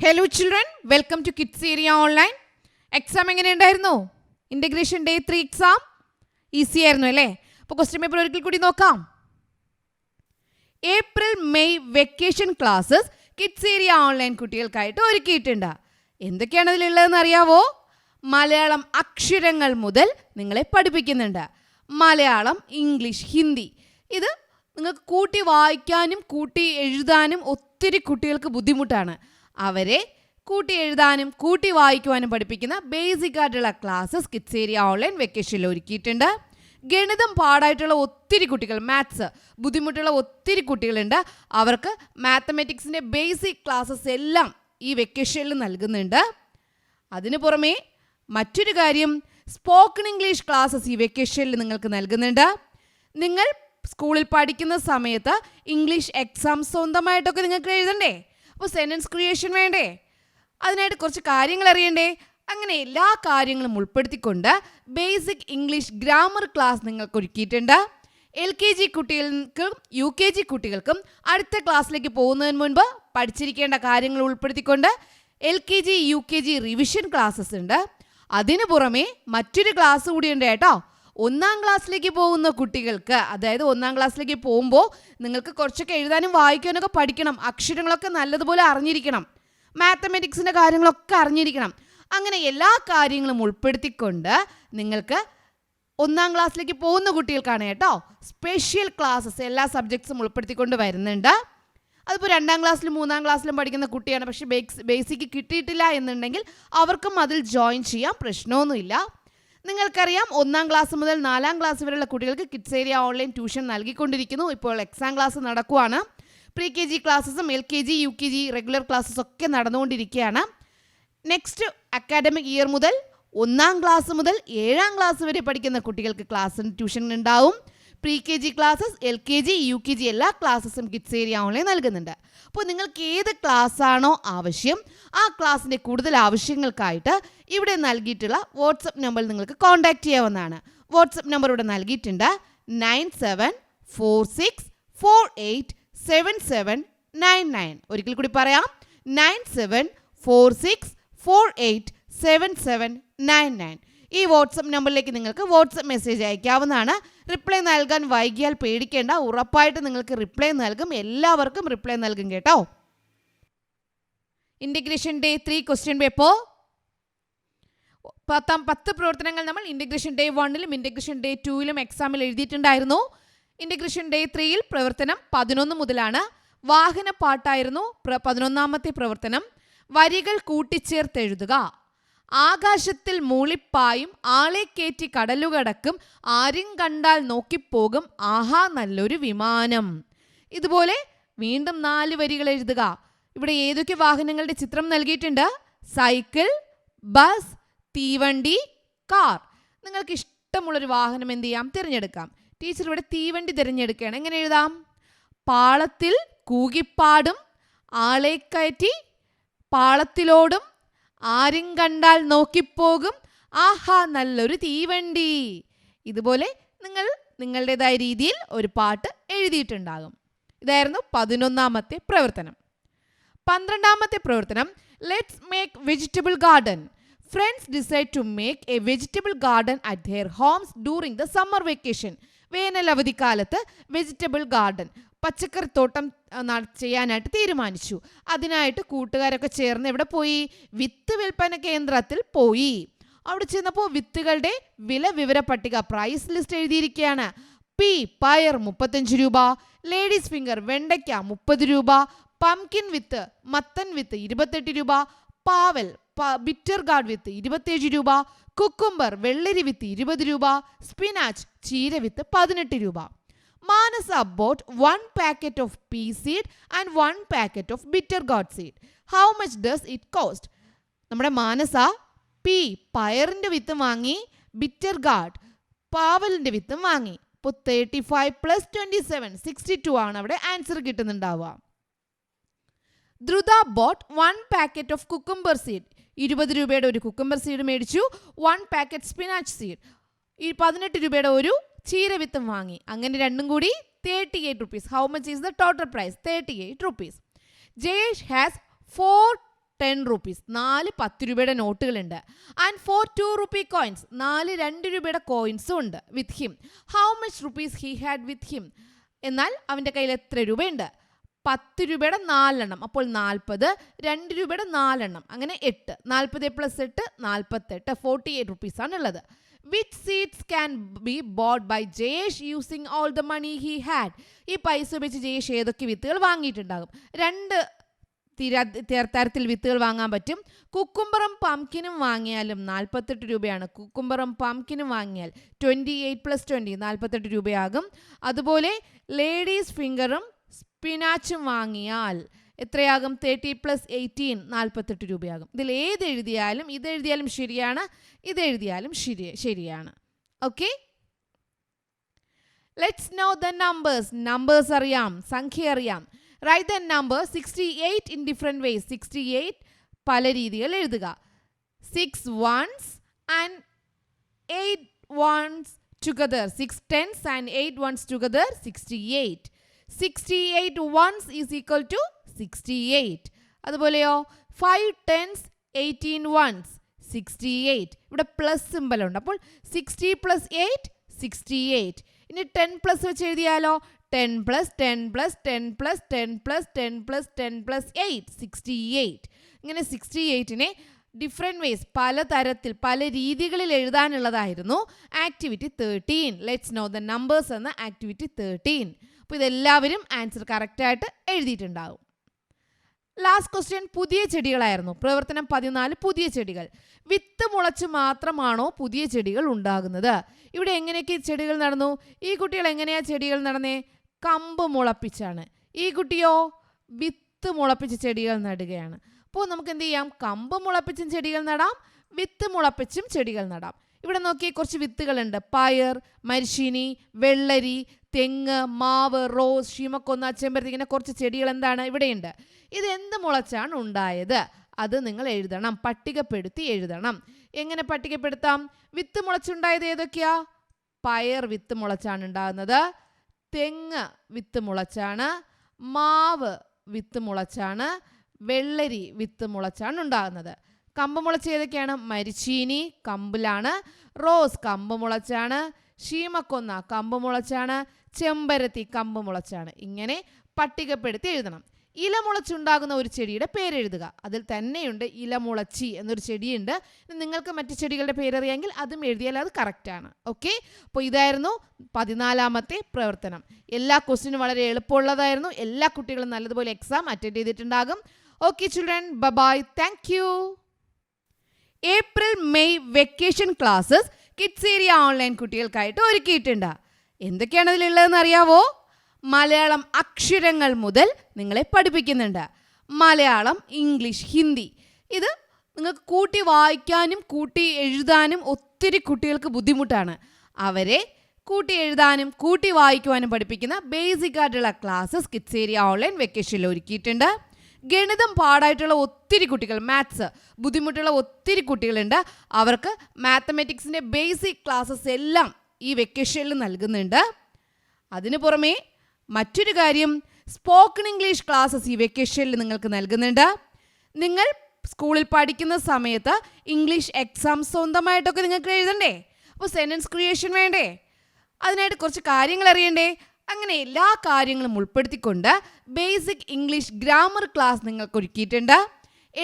Hello children, welcome to kids area online. Exam എങ്ങനെയുണ്ടായിരുന്നു? Integration day 3 exam easy ആയിരുന്നു അല്ലേ? അപ്പോൾ ക്വസ്റ്റ്യൻ പേപ്പർ ഒരിക്കൽ കൂടി നോക്കാം. April May vacation classes kids area online കുട്ടികൾക്കായിട്ട് ഒരുക്കിയിട്ടുണ്ട്. എന്തൊക്കെയാണ് അതിലുള്ളതെന്ന് അറിയാവോ? മലയാളം അക്ഷരങ്ങൾ മുതൽ നിങ്ങളെ പഠിപ്പിക്കുന്നുണ്ട്. മലയാളം, ഇംഗ്ലീഷ്, ഹിന്ദി. ഇത് നിങ്ങൾക്ക് കൂട്ടി വായിക്കാനും കൂട്ടി എഴുതാനും ഒത്തിരി കുട്ടികൾക്ക് ബുദ്ധിമുട്ടാണ്. അവരെ കൂട്ടി എഴുതാനും കൂട്ടി വായിക്കുവാനും പഠിപ്പിക്കുന്ന ബേസിക് ആയിട്ടുള്ള ക്ലാസ്സസ് കിഡ്സ് ഏരിയ ഓൺലൈൻ വെക്കേഷനിൽ ഒരുക്കിയിട്ടുണ്ട്. ഗണിതം പാടായിട്ടുള്ള ഒത്തിരി കുട്ടികൾ, മാത്സ് ബുദ്ധിമുട്ടുള്ള ഒത്തിരി കുട്ടികളുണ്ട്. അവർക്ക് മാത്തമാറ്റിക്സിൻ്റെ ബേസിക് ക്ലാസ്സസ് എല്ലാം ഈ വെക്കേഷനിൽ നൽകുന്നുണ്ട്. അതിനു പുറമേ മറ്റൊരു കാര്യം, സ്പോക്കൺ ഇംഗ്ലീഷ് ക്ലാസ്സസ് ഈ വെക്കേഷനിൽ നിങ്ങൾക്ക് നൽകുന്നുണ്ട്. നിങ്ങൾ സ്കൂളിൽ പഠിക്കുന്ന സമയത്ത് ഇംഗ്ലീഷ് എക്സാം സ്വന്തമായിട്ടൊക്കെ നിങ്ങൾക്ക് എഴുതണ്ടേ? അപ്പോൾ സെൻറ്റൻസ് ക്രിയേഷൻ വേണ്ടേ? അതിനായിട്ട് കുറച്ച് കാര്യങ്ങൾ അറിയണ്ടേ? അങ്ങനെ എല്ലാ കാര്യങ്ങളും ഉൾപ്പെടുത്തിക്കൊണ്ട് ബേസിക് ഇംഗ്ലീഷ് ഗ്രാമർ ക്ലാസ് നിങ്ങൾക്ക് ഒരുക്കിയിട്ടുണ്ട്. LKG കുട്ടികൾക്കും UKG കുട്ടികൾക്കും അടുത്ത ക്ലാസ്സിലേക്ക് പോകുന്നതിന് മുൻപ് പഠിച്ചിരിക്കേണ്ട കാര്യങ്ങൾ ഉൾപ്പെടുത്തിക്കൊണ്ട് LKG UKG റിവിഷൻ ക്ലാസ്സസ് ഉണ്ട്. അതിനു പുറമെ മറ്റൊരു ക്ലാസ് കൂടിയുണ്ട് കേട്ടോ. 1ാം ക്ലാസ്സിലേക്ക് പോകുന്ന കുട്ടികൾക്ക്, അതായത് 1ാം ക്ലാസ്സിലേക്ക് പോകുമ്പോൾ നിങ്ങൾക്ക് കുറച്ചൊക്കെ എഴുതാനും വായിക്കാനൊക്കെ പഠിക്കണം. അക്ഷരങ്ങളൊക്കെ നല്ലതുപോലെ അറിഞ്ഞിരിക്കണം. മാത്തമാറ്റിക്സിൻ്റെ കാര്യങ്ങളൊക്കെ അറിഞ്ഞിരിക്കണം. അങ്ങനെ എല്ലാ കാര്യങ്ങളും ഉൾപ്പെടുത്തിക്കൊണ്ട് നിങ്ങൾക്ക് 1ാം ക്ലാസ്സിലേക്ക് പോകുന്ന കുട്ടികൾക്കാണ് കേട്ടോ സ്പെഷ്യൽ ക്ലാസ്സസ് എല്ലാ സബ്ജക്ട്സും ഉൾപ്പെടുത്തിക്കൊണ്ട് വരുന്നുണ്ട്. അതിപ്പോൾ 2ാം ക്ലാസ്സിലും 3ാം ക്ലാസ്സിലും പഠിക്കുന്ന കുട്ടിയാണ്, പക്ഷേ ബേസിക്ക് കിട്ടിയിട്ടില്ല എന്നുണ്ടെങ്കിൽ അവർക്കും അതിൽ ജോയിൻ ചെയ്യാം, പ്രശ്നമൊന്നുമില്ല. നിങ്ങൾക്കറിയാം 1ാം ക്ലാസ് മുതൽ 4ാം ക്ലാസ് വരെയുള്ള കുട്ടികൾക്ക് കിഡ്സ് ഏരിയ ഓൺലൈൻ ട്യൂഷൻ നൽകിക്കൊണ്ടിരിക്കുന്നു. ഇപ്പോൾ എക്സാം ക്ലാസ് നടക്കുവാണ്. പ്രീ-KG ക്ലാസ്സസും LKG UKG റെഗുലർ ക്ലാസ്സസ് ഒക്കെ നടന്നുകൊണ്ടിരിക്കുകയാണ്. നെക്സ്റ്റ് അക്കാഡമിക് ഇയർ മുതൽ 1ാം ക്ലാസ് മുതൽ 7ാം ക്ലാസ് വരെ പഠിക്കുന്ന കുട്ടികൾക്ക് ട്യൂഷൻ ഉണ്ടാവും. പ്രീ-KG ക്ലാസ്സസ്, LKG UKG എല്ലാ ക്ലാസ്സസും കിഡ്സ് ഏരിയ ഓൺലൈൻ നൽകുന്നുണ്ട്. അപ്പോൾ നിങ്ങൾക്ക് ഏത് ക്ലാസ്സാണോ ആവശ്യം, ആ ക്ലാസ്സിൻ്റെ കൂടുതൽ ആവശ്യങ്ങൾക്കായിട്ട് ഇവിടെ നൽകിയിട്ടുള്ള വാട്സപ്പ് നമ്പറിൽ നിങ്ങൾക്ക് കോൺടാക്റ്റ് ചെയ്യാവുന്നതാണ്. വാട്സപ്പ് നമ്പർ ഇവിടെ നൽകിയിട്ടുണ്ട്. 9746487799. ഒരിക്കൽ കൂടി പറയാം, 9746487799. ഈ വാട്സപ്പ് നമ്പറിലേക്ക് നിങ്ങൾക്ക് വാട്സപ്പ് മെസ്സേജ് അയക്കാവുന്നതാണ്. റിപ്ലൈ നൽകാൻ വൈകിയാൽ പേടിക്കേണ്ട, ഉറപ്പായിട്ട് നിങ്ങൾക്ക് റിപ്ലൈ നൽകും. എല്ലാവർക്കും റിപ്ലൈ നൽകും കേട്ടോ. ഇൻ്റഗ്രേഷൻ ഡേ 3 ക്വസ്റ്റ്യൻ പേപ്പർ 10 പ്രവർത്തനങ്ങൾ നമ്മൾ ഇൻ്റഗ്രേഷൻ ഡേ 1ലും ഇൻ്റഗ്രേഷൻ ഡേ 2ലും എക്സാമിൽ എഴുതിയിട്ടുണ്ടായിരുന്നു. ഇൻ്റഗ്രേഷൻ ഡേ 3ൽ പ്രവർത്തനം 11 മുതലാണ്. വാഹനപ്പാട്ടായിരുന്നു 11ാമത്തെ പ്രവർത്തനം. വരികൾ കൂട്ടിച്ചേർത്തെഴുതുക. ആകാശത്തിൽ മൂളിപ്പായും ആളെ കയറ്റി കടലുകടക്കും, ആരും കണ്ടാൽ നോക്കിപ്പോകും, ആഹാ നല്ലൊരു വിമാനം. ഇതുപോലെ വീണ്ടും 4 വരികൾ എഴുതുക. ഇവിടെ ഏതൊക്കെ വാഹനങ്ങളുടെ ചിത്രം നൽകിയിട്ടുണ്ട്? സൈക്കിൾ, ബസ്, തീവണ്ടി, കാർ. നിങ്ങൾക്ക് ഇഷ്ടമുള്ളൊരു വാഹനം എന്ത് ചെയ്യാം? തിരഞ്ഞെടുക്കാം. ടീച്ചർ ഇവിടെ തീവണ്ടി തിരഞ്ഞെടുക്കുകയാണ്. എങ്ങനെ എഴുതാം? പാളത്തിൽ കൂകിപ്പാടും, ആളെ കയറ്റി പാളത്തിലോടും, ആരും കണ്ടാൽ നോക്കിപ്പോകും, ആഹാ നല്ലൊരു തീവണ്ടി. ഇതുപോലെ നിങ്ങൾ നിങ്ങളുടേതായ രീതിയിൽ ഒരു പാട്ട് എഴുതിയിട്ടുണ്ടാകും. ഇതായിരുന്നു 11ാമത്തെ പ്രവർത്തനം. 12ാമത്തെ പ്രവർത്തനം, let's make vegetable garden. Friends decide to make a vegetable garden at their homes during the summer vacation. വേനൽ അവധിക്കാലത്ത് വെജിറ്റബിൾ ഗാർഡൻ, പച്ചക്കറിത്തോട്ടം ചെയ്യാനായിട്ട് തീരുമാനിച്ചു. അതിനായിട്ട് കൂട്ടുകാരൊക്കെ ചേർന്ന് എവിടെ പോയി? വിത്ത് വിൽപ്പന കേന്ദ്രത്തിൽ പോയി. അവിടെ ചെന്നപ്പോൾ വിത്തുകളുടെ വില വിവര പട്ടിക, പ്രൈസ് ലിസ്റ്റ് എഴുതിയിരിക്കുകയാണ്. പയർ 35 രൂപ, ലേഡീസ് ഫിംഗർ വെണ്ടയ്ക്ക 30 രൂപ, പംകിൻ വിത്ത് മത്തൻ വിത്ത് 28 രൂപ, പാവൽ ബിറ്റർ ഗാർഡ് വിത്ത് 27 രൂപ, കുക്കുംബർ വെള്ളരി വിത്ത് 20 രൂപ, സ്പിനാച്ച് ചീര വിത്ത് 18 രൂപ. Manasa bought 1 packet of pea seed and 1 packet of bitter gourd seed. How much does it cost? നമ്മുടെ മാനസ പയറിൻ്റെ വിത്തും വാങ്ങി, ബിറ്റർ ഗാർഡ് പാവലിൻ്റെ വിത്തും വാങ്ങി. ഇപ്പോൾ 35 + 27 62 ആണ് അവിടെ ആൻസർ കിട്ടുന്നുണ്ടാവുക. ധ്രുത ബോട്ട് 1 packet of cucumber seed. 20 രൂപയുടെ ഒരു കുക്കുംബർ സീഡ് മേടിച്ചു. 1 packet സ്പിനാച്ച് സീഡ്, 18 രൂപയുടെ ഒരു ചീര വിത്തും വാങ്ങി. അങ്ങനെ രണ്ടും കൂടി 38 rupees. How much is the total price? 38 rupees. Jayesh has 4 10 rupees. 4 10 രൂപയുടെ നോട്ടുകളുണ്ട്. And 4 2 rupee coins. 4 2 രൂപയുടെ കോയിൻസും ഉണ്ട് with him. How much rupees he had with him? എന്നാൽ അവൻ്റെ കയ്യിൽ എത്ര രൂപയുണ്ട്? 10 രൂപയുടെ 4 എണ്ണം. അപ്പോൾ 40. 2 രൂപയുടെ 4 എണ്ണം. അങ്ങനെ 8. 40 + 8 48. 48 rupees ആണുള്ളത്. Which seeds can be bought by Jayesh using all the money he had? ഈ പൈസ ഉപയോഗിച്ച് ജയേഷ് ഏതൊക്കെ വിത്തുകൾ വാങ്ങിയിട്ടുണ്ടാകും? 2 തരത്തിൽ വിത്തുകൾ വാങ്ങാൻ പറ്റും. കുക്കുംബറും പംകിനും വാങ്ങിയാലും 48 രൂപയാണ്. കുക്കുംബറും പംകിനും വാങ്ങിയാൽ 28 + 20 48 രൂപയാകും. അതുപോലെ ലേഡീസ് ഫിംഗറും സ്പിനാച്ചും വാങ്ങിയാൽ എത്രയാകും? 30 + 18 48 രൂപയാകും. ഇതിൽ ഏതെഴുതിയാലും ഇതെഴുതിയാലും ശരിയാണ്, ഇതെഴുതിയാലും ശരിയാണ്. Okay, let's know the numbers. Numbers അറിയാം, സംഖ്യ അറിയാം. Write the number 68 in different ways. 68 പല രീതികൾ എഴുതുക. 6 ones and 8 ones together. 6 tens and 8 ones together 68. 68 ones is equal to 68. അതുപോലെയോ 5 tens 18 ones 68. ഇവിടെ പ്ലസ് സിമ്പൽ ഉണ്ട്. അപ്പോൾ 60 + 8 68. ഇനി 10 പ്ലസ് വെച്ച് എഴുതിയാലോ 10 + 10 + 10 + 10 + 10 + 10 + 8 68. ഇങ്ങനെ 68നെ ഡിഫറെൻറ്റ് വേസ് പലതരത്തിൽ പല രീതികളിൽ എഴുതാനുള്ളതായിരുന്നു activity 13. Let's know the numbers എന്ന ആക്ടിവിറ്റി 13. അപ്പോൾ ഇതെല്ലാവരും ആൻസർ കറക്റ്റായിട്ട് എഴുതിയിട്ടുണ്ടാകും. ലാസ്റ്റ് ക്വസ്റ്റ്യൻ പുതിയ ചെടികളായിരുന്നു. പ്രവർത്തനം 14 പുതിയ ചെടികൾ. വിത്ത് മുളച്ച് മാത്രമാണോ പുതിയ ചെടികൾ ഉണ്ടാകുന്നത്? ഇവിടെ എങ്ങനെയൊക്കെ ചെടികൾ നടന്നു? ഈ കുട്ടികൾ എങ്ങനെയാണ് ചെടികൾ നടന്നേ? കമ്പ് മുളപ്പിച്ചാണ്. ഈ കുട്ടിയോ വിത്ത് മുളപ്പിച്ച് ചെടികൾ നടുകയാണ്. അപ്പോൾ നമുക്ക് എന്ത് ചെയ്യാം? കമ്പ് മുളപ്പിച്ചും ചെടികൾ നടാം, വിത്ത് മുളപ്പിച്ചും ചെടികൾ നടാം. ഇവിടെ നോക്കി കുറച്ച് വിത്തുകളുണ്ട്. പയർ, മരിച്ചീനി, വെള്ളരി, തെങ്ങ്, മാവ്, റോസ്, ശീമക്കൊന്ന, ചെമ്പരത്തി, ഇങ്ങനെ കുറച്ച് ചെടികൾ എന്താണ് ഇവിടെയുണ്ട്. ഇത് എന്ത് മുളച്ചാണ് ഉണ്ടായത്? അത് നിങ്ങൾ എഴുതണം, പട്ടികപ്പെടുത്തി എഴുതണം. എങ്ങനെ പട്ടികപ്പെടുത്താം? വിത്ത് മുളച്ചുണ്ടായത് ഏതൊക്കെയാ? പയർ വിത്ത് മുളച്ചാണ് ഉണ്ടാകുന്നത്, തെങ്ങ് വിത്ത് മുളച്ചാണ്, മാവ് വിത്ത് മുളച്ചാണ്, വെള്ളരി വിത്ത് മുളച്ചാണ് ഉണ്ടാകുന്നത്. കമ്പ് മുളച്ച് ഏതൊക്കെയാണ്? മരിച്ചീനി കമ്പിലാണ്, റോസ് കമ്പ് മുളച്ചാണ്, ശീമക്കൊന്ന കമ്പ് മുളച്ചാണ്, ചെമ്പരത്തി കമ്പ് മുളച്ചാണ്. ഇങ്ങനെ പട്ടികപ്പെടുത്തി എഴുതണം. ഇല മുളച്ചുണ്ടാകുന്ന ഒരു ചെടിയുടെ പേരെഴുതുക. അതിൽ തന്നെയുണ്ട് ഇലമുളച്ചി എന്നൊരു ചെടിയുണ്ട്. നിങ്ങൾക്ക് മറ്റു ചെടികളുടെ പേരറിയാമെങ്കിൽ അതും എഴുതിയാൽ അത് കറക്റ്റാണ്. ഓക്കെ, അപ്പോൾ ഇതായിരുന്നു 14ാമത്തെ പ്രവർത്തനം. എല്ലാ ക്വസ്റ്റ്യനും വളരെ എളുപ്പമുള്ളതായിരുന്നു. എല്ലാ കുട്ടികളും നല്ലതുപോലെ എക്സാം അറ്റൻഡ് ചെയ്തിട്ടുണ്ടാകും. Okay children, bye, thank you. April May vacation classes kids area online കുട്ടികൾക്കായിട്ട് ഒരുക്കിയിട്ടുണ്ട്. എന്തൊക്കെയാണ് അതിലുള്ളതെന്ന് അറിയാവോ? മലയാളം അക്ഷരങ്ങൾ മുതൽ നിങ്ങളെ പഠിപ്പിക്കുന്നുണ്ട്. മലയാളം, ഇംഗ്ലീഷ്, ഹിന്ദി. ഇത് നിങ്ങൾക്ക് കൂട്ടി വായിക്കാനും കൂട്ടി എഴുതാനും ഒത്തിരി കുട്ടികൾക്ക് ബുദ്ധിമുട്ടാണ്. അവരെ കൂട്ടി എഴുതാനും കൂട്ടി വായിക്കുവാനും പഠിപ്പിക്കുന്ന ബേസിക് ആയിട്ടുള്ള ക്ലാസ്സസ് കിഡ്സ് ഏരിയ ഓൺലൈൻ വെക്കേഷനിൽ ഒരുക്കിയിട്ടുണ്ട്. ഗണിതം പാടായിട്ടുള്ള ഒത്തിരി കുട്ടികൾ, മാത്സ് ബുദ്ധിമുട്ടുള്ള ഒത്തിരി കുട്ടികളുണ്ട്. അവർക്ക് മാത്തമാറ്റിക്സിൻ്റെ ബേസിക് ക്ലാസ്സസ് എല്ലാം ഈ വെക്കേഷനിൽ നൽകുന്നുണ്ട്. അതിനു പുറമെ മറ്റൊരു കാര്യം, സ്പോക്കൺ ഇംഗ്ലീഷ് ക്ലാസ്സസ് ഈ വെക്കേഷനിൽ നിങ്ങൾക്ക് നൽകുന്നുണ്ട്. നിങ്ങൾ സ്കൂളിൽ പഠിക്കുന്ന സമയത്ത് ഇംഗ്ലീഷ് എക്സാം സ്വന്തമായിട്ടൊക്കെ നിങ്ങൾക്ക് എഴുതണ്ടേ? അപ്പോൾ സെൻറ്റൻസ് ക്രിയേഷൻ വേണ്ടേ? അതിനായിട്ട് കുറച്ച് കാര്യങ്ങൾ അറിയണ്ടേ? അങ്ങനെ എല്ലാ കാര്യങ്ങളും ഉൾപ്പെടുത്തിക്കൊണ്ട് ബേസിക് ഇംഗ്ലീഷ് ഗ്രാമർ ക്ലാസ് നിങ്ങൾക്ക് ഒരുക്കിയിട്ടുണ്ട്.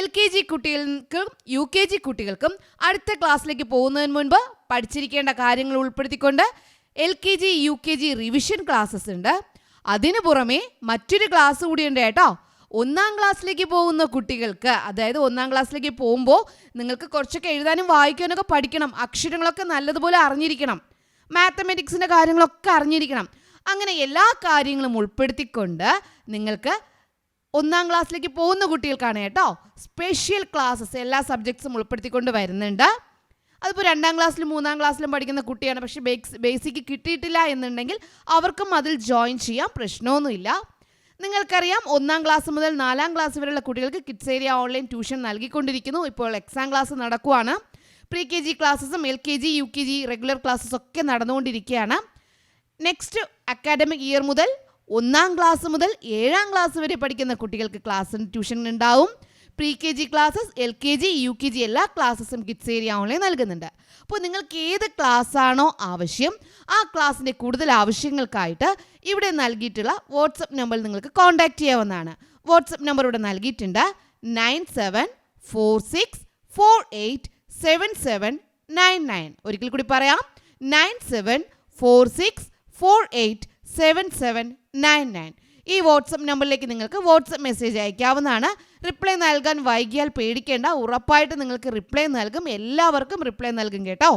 LKG കുട്ടികൾക്കും UKG കുട്ടികൾക്കും അടുത്ത ക്ലാസ്സിലേക്ക് പോകുന്നതിന് മുൻപ് പഠിച്ചിരിക്കേണ്ട കാര്യങ്ങൾ ഉൾപ്പെടുത്തിക്കൊണ്ട് LKG UKG റിവിഷൻ ക്ലാസ്സസ് ഉണ്ട്. അതിനു പുറമെ മറ്റൊരു ക്ലാസ് കൂടിയുണ്ട് കേട്ടോ. 1ാം ക്ലാസ്സിലേക്ക് പോകുന്ന കുട്ടികൾക്ക്, അതായത് 1ാം ക്ലാസ്സിലേക്ക് പോകുമ്പോൾ നിങ്ങൾക്ക് കുറച്ചൊക്കെ എഴുതാനും വായിക്കാനൊക്കെ പഠിക്കണം. അക്ഷരങ്ങളൊക്കെ നല്ലതുപോലെ അറിഞ്ഞിരിക്കണം. മാത്തമാറ്റിക്സിൻ്റെ കാര്യങ്ങളൊക്കെ അറിഞ്ഞിരിക്കണം. അങ്ങനെ എല്ലാ കാര്യങ്ങളും ഉൾപ്പെടുത്തിക്കൊണ്ട് നിങ്ങൾക്ക് 1ാം ക്ലാസ്സിലേക്ക് പോകുന്ന കുട്ടികൾക്കാണ് കേട്ടോ സ്പെഷ്യൽ ക്ലാസ്സസ് എല്ലാ സബ്ജക്ട്സും ഉൾപ്പെടുത്തിക്കൊണ്ട് വരുന്നുണ്ട്. അതിപ്പോൾ 2ാം ക്ലാസ്സിലും 3ാം ക്ലാസ്സിലും പഠിക്കുന്ന കുട്ടിയാണ്, പക്ഷേ ബേസിക്ക് കിട്ടിയിട്ടില്ല എന്നുണ്ടെങ്കിൽ അവർക്കും അതിൽ ജോയിൻ ചെയ്യാം, പ്രശ്നമൊന്നുമില്ല. നിങ്ങൾക്കറിയാം 1ാം ക്ലാസ് മുതൽ 4ാം ക്ലാസ് വരെയുള്ള കുട്ടികൾക്ക് കിഡ്സ് ഏരിയ ഓൺലൈൻ ട്യൂഷൻ നൽകിക്കൊണ്ടിരിക്കുന്നു. ഇപ്പോൾ എക്സാം ക്ലാസ് നടക്കുവാണ്. പ്രീ KG ക്ലാസ്സസും LKG UKG റെഗുലർ ക്ലാസ്സസ് ഒക്കെ നടന്നുകൊണ്ടിരിക്കുകയാണ്. നെക്സ്റ്റ് അക്കാഡമിക് ഇയർ മുതൽ 1ാം ക്ലാസ് മുതൽ 7ാം ക്ലാസ് വരെ പഠിക്കുന്ന കുട്ടികൾക്ക് ക്ലാസ് ട്യൂഷൻ ഉണ്ടാവും. Pre KG classes, LKG, UKG എല്ലാ ക്ലാസ്സസും കിഡ്സ് ഏരിയ ഓൺലൈൻ നൽകുന്നുണ്ട്. അപ്പോൾ നിങ്ങൾക്ക് ഏത് ക്ലാസ്സാണോ ആവശ്യം ആ ക്ലാസ്സിൻ്റെ കൂടുതൽ ആവശ്യങ്ങൾക്കായിട്ട് ഇവിടെ നൽകിയിട്ടുള്ള വാട്സപ്പ് നമ്പറിൽ നിങ്ങൾക്ക് കോൺടാക്റ്റ് ചെയ്യാവുന്നതാണ്. വാട്സപ്പ് നമ്പർ ഇവിടെ നൽകിയിട്ടുണ്ട് 9746487799. ഒരിക്കൽ കൂടി പറയാം, 9746487799. ഈ വാട്സപ്പ് നമ്പറിലേക്ക് നിങ്ങൾക്ക് വാട്സപ്പ് മെസ്സേജ് അയക്കാവുന്നതാണ്. റിപ്ലൈ നൽകാൻ വൈകിയാൽ പേടിക്കേണ്ട, ഉറപ്പായിട്ട് നിങ്ങൾക്ക് റിപ്ലൈ നൽകും. എല്ലാവർക്കും റിപ്ലൈ നൽകും കേട്ടോ.